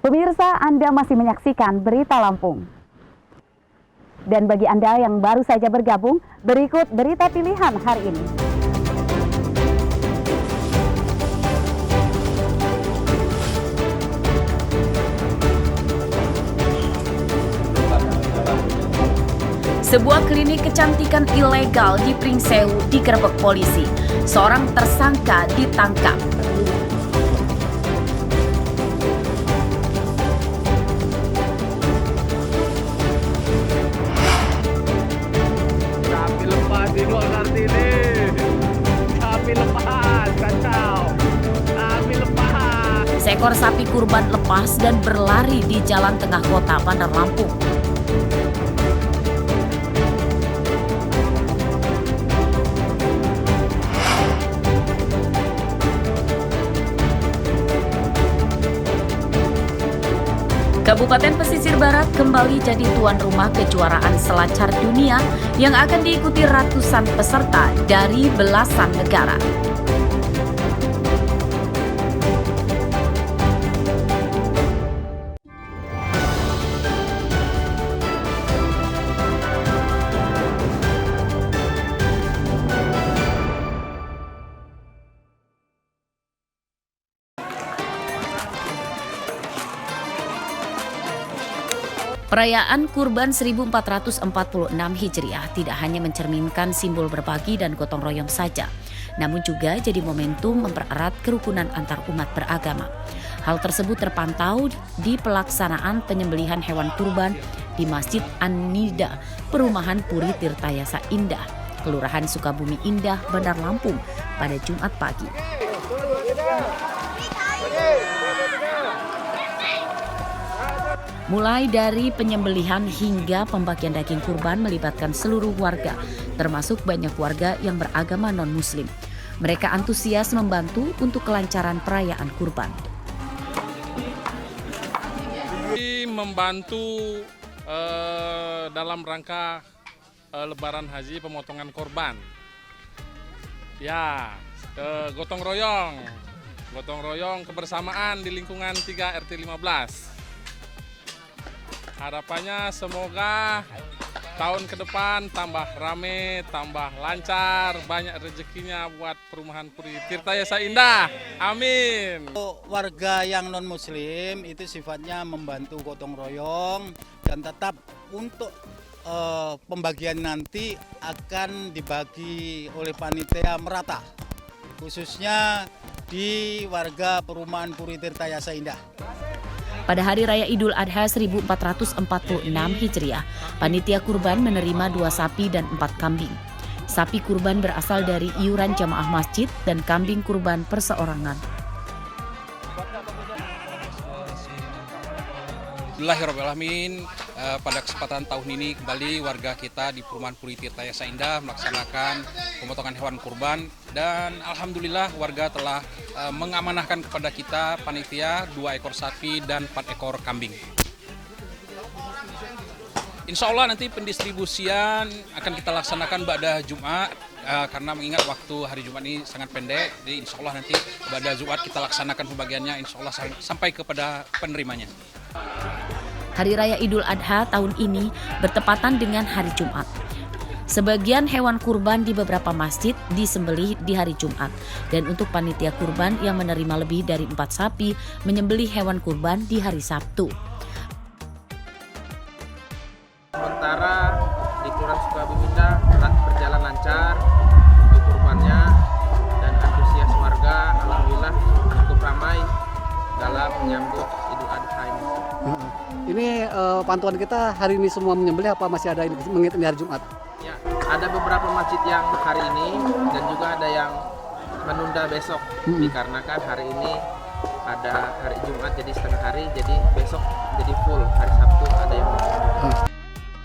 Pemirsa, Anda masih menyaksikan Berita Lampung. Dan bagi Anda yang baru saja bergabung, berikut berita pilihan hari ini. Sebuah klinik kecantikan ilegal di Pringsewu digerebek polisi. Seorang tersangka ditangkap. Kami lepas di luar Kartini. Kami lepas, kacau. Kami lepas. Seekor sapi kurban lepas dan berlari di jalan tengah kota Bandar Lampung. Kabupaten Pesisir Barat kembali jadi tuan rumah kejuaraan selancar dunia yang akan diikuti ratusan peserta dari belasan negara. Perayaan Kurban 1446 Hijriah tidak hanya mencerminkan simbol berbagi dan gotong royong saja, namun juga jadi momentum mempererat kerukunan antar umat beragama. Hal tersebut terpantau di pelaksanaan penyembelihan hewan kurban di Masjid An-Nida, Perumahan Puri Tirtayasa Indah, Kelurahan Sukabumi Indah, Bandar Lampung pada Jumat pagi. Mulai dari penyembelihan hingga pembagian daging kurban melibatkan seluruh warga, termasuk banyak warga yang beragama non-muslim. Mereka antusias membantu untuk kelancaran perayaan kurban. Membantu dalam rangka Lebaran Haji pemotongan korban. Ya, gotong royong kebersamaan di lingkungan 3 RT 15. Harapannya semoga tahun ke depan tambah rame, tambah lancar, banyak rezekinya buat Perumahan Puri Tirtayasa Indah. Amin. Warga yang non-muslim itu sifatnya membantu gotong royong dan tetap untuk pembagian nanti akan dibagi oleh panitia merata, khususnya di warga Perumahan Puri Tirtayasa Indah. Pada Hari Raya Idul Adha 1446 Hijriah, panitia kurban menerima 2 sapi dan 4 kambing. Sapi kurban berasal dari iuran jamaah masjid dan kambing kurban perseorangan. Bismillahirrahmanirrahim. Pada kesempatan tahun ini kembali warga kita di Perumahan Puri Tirtayasa Indah melaksanakan pemotongan hewan kurban dan alhamdulillah warga telah mengamanahkan kepada kita panitia 2 ekor sapi dan 4 ekor kambing. Insya Allah nanti pendistribusian akan kita laksanakan pada Jumat karena mengingat waktu hari Jumat ini sangat pendek. Jadi insya Allah nanti pada Jumat kita laksanakan pembagiannya insya Allah sampai kepada penerimanya. Hari Raya Idul Adha tahun ini bertepatan dengan hari Jumat. Sebagian hewan kurban di beberapa masjid disembelih di hari Jumat. Dan untuk panitia kurban yang menerima lebih dari 4 sapi menyembelih hewan kurban di hari Sabtu. Sementara di Kelurahan Sukabumi Indah berjalan lancar untuk kurbannya dan antusias warga alhamdulillah cukup ramai dalam menyambut Idul Adha ini. Ini pantauan kita hari ini semua menyembelih apa masih ada ini menghitung hari Jumat? Ya, ada beberapa masjid yang hari ini dan juga ada yang menunda besok dikarenakan hari ini ada hari Jumat jadi setengah hari, jadi besok jadi full, hari Sabtu ada yang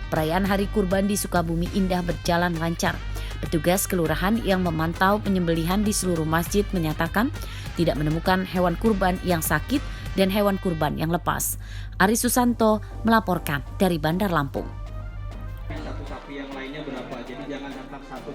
Perayaan Hari Kurban di Sukabumi Indah berjalan lancar. Petugas kelurahan yang memantau penyembelihan di seluruh masjid menyatakan tidak menemukan hewan kurban yang sakit dan hewan kurban yang lepas. Ari Susanto melaporkan dari Bandar Lampung. Satu sapi yang lainnya berapa? Jadi jangan daftar satu.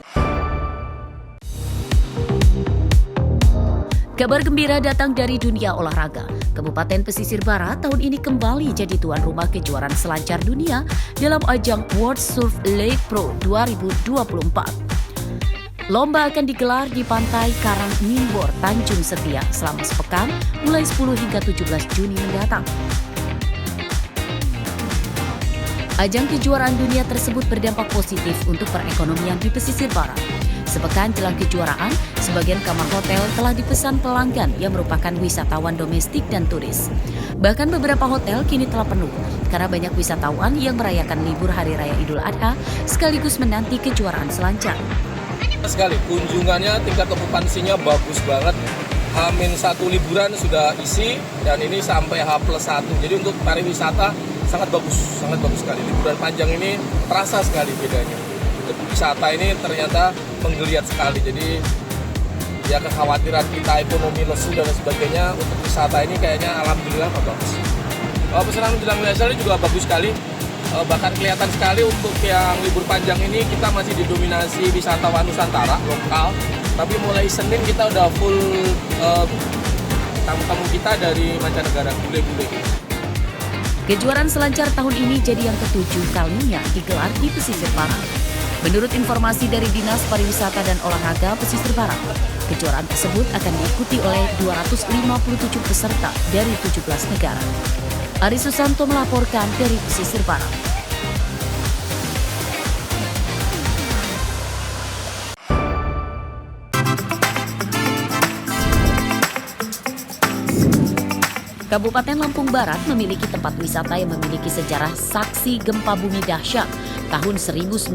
Kabar gembira datang dari dunia olahraga. Kabupaten Pesisir Barat tahun ini kembali jadi tuan rumah kejuaraan selancar dunia dalam ajang World Surf League Pro 2024. Lomba akan digelar di Pantai Karang Nimbor, Tanjung Setia selama sepekan mulai 10 hingga 17 Juni mendatang. Ajang kejuaraan dunia tersebut berdampak positif untuk perekonomian di Pesisir Barat. Sepekan jelang kejuaraan, sebagian kamar hotel telah dipesan pelanggan yang merupakan wisatawan domestik dan turis. Bahkan beberapa hotel kini telah penuh karena banyak wisatawan yang merayakan libur Hari Raya Idul Adha sekaligus menanti kejuaraan selancar. Sekali, kunjungannya tingkat okupansinya bagus banget. H-1 liburan sudah isi dan ini sampai H+1. Jadi untuk pariwisata sangat bagus sekali. Liburan panjang ini terasa sekali bedanya. Untuk wisata ini ternyata menggeliat sekali. Jadi ya kekhawatiran kita ekonomi lesu dan sebagainya, untuk wisata ini kayaknya alhamdulillah bagus. Pesanan menjelang Natal juga bagus sekali. Bahkan kelihatan sekali untuk yang libur panjang ini kita masih didominasi wisatawan Nusantara lokal. Tapi mulai Senin kita udah full tamu-tamu kita dari mancanegara, bule-bule. Kejuaraan selancar tahun ini jadi yang ke-7 kalinya digelar di Pesisir Barat. Menurut informasi dari Dinas Pariwisata dan Olahraga Pesisir Barat, kejuaraan tersebut akan diikuti oleh 257 peserta dari 17 negara. Ari Susanto melaporkan dari Pesisir Barat. Kabupaten Lampung Barat memiliki tempat wisata yang memiliki sejarah saksi gempa bumi dahsyat tahun 1994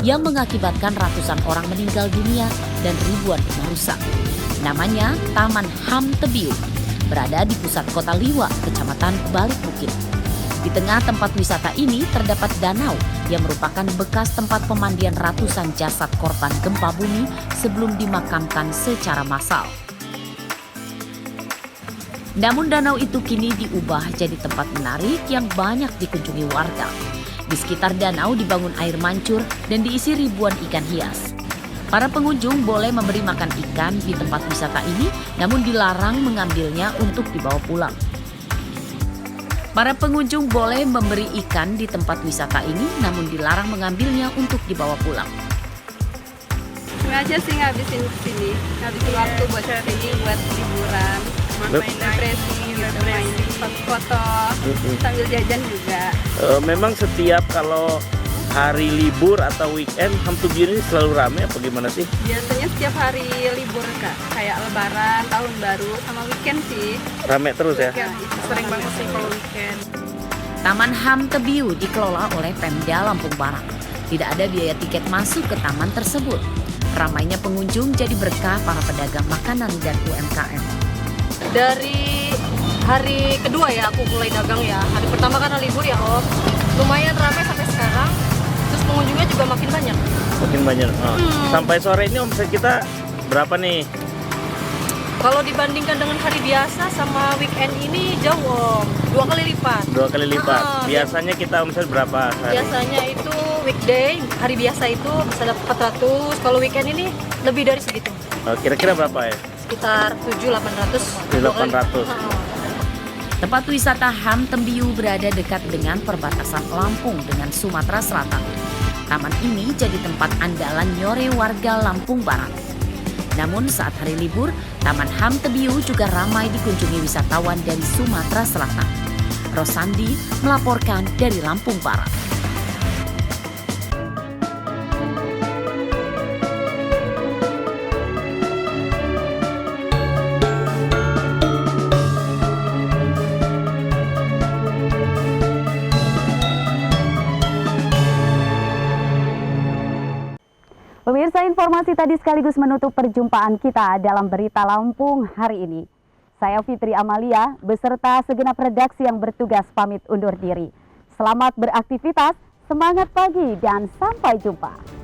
yang mengakibatkan ratusan orang meninggal dunia dan ribuan rumah rusak. Namanya Taman Ham Tebiu, berada di pusat kota Liwa, Kecamatan Balik Bukit. Di tengah tempat wisata ini terdapat danau yang merupakan bekas tempat pemandian ratusan jasad korban gempa bumi sebelum dimakamkan secara massal. Namun danau itu kini diubah jadi tempat menarik yang banyak dikunjungi warga. Di sekitar danau dibangun air mancur dan diisi ribuan ikan hias. Para pengunjung boleh memberi makan ikan di tempat wisata ini, namun dilarang mengambilnya untuk dibawa pulang. Para pengunjung boleh memberi ikan di tempat wisata ini, namun dilarang mengambilnya untuk dibawa pulang. Sengaja sih ngabisin sini, ngabisin waktu buat sini, buat liburan. Refreshing gitu, main foto sambil jajan juga. Memang setiap kalau hari libur atau weekend Ham Tebiu ini selalu ramai apa gimana sih? Biasanya setiap hari libur Kak, kayak lebaran, tahun baru, sama weekend sih. Ramai terus ya? Itu sering banget sih kalau weekend. Taman Ham Tebiu dikelola oleh Pemda Lampung Barat. Tidak ada biaya tiket masuk ke taman tersebut. Ramainya pengunjung jadi berkah para pedagang makanan dan UMKM. Dari hari kedua ya aku mulai dagang ya. Hari pertama karena libur ya Om. Lumayan ramai sampai sekarang. Terus pengunjungnya juga makin banyak. Makin banyak. Sampai sore ini omset kita berapa nih? Kalau dibandingkan dengan hari biasa sama weekend ini jauh Om. 2 kali lipat. 2 kali lipat. Biasanya kita omset berapa sehari? Biasanya itu weekday, hari biasa itu bisa dapat 400. Kalau weekend ini lebih dari segitu. Kira-kira berapa ya? Sekitar 700-800. 800. Tempat wisata Ham Tebiu berada dekat dengan perbatasan Lampung dengan Sumatera Selatan. Taman ini jadi tempat andalan nyore warga Lampung Barat. Namun saat hari libur, Taman Ham Tebiu juga ramai dikunjungi wisatawan dari Sumatera Selatan. Rosandi melaporkan dari Lampung Barat. Pemirsa, informasi tadi sekaligus menutup perjumpaan kita dalam Berita Lampung hari ini. Saya Fitri Amalia beserta segenap redaksi yang bertugas pamit undur diri. Selamat beraktivitas, semangat pagi dan sampai jumpa.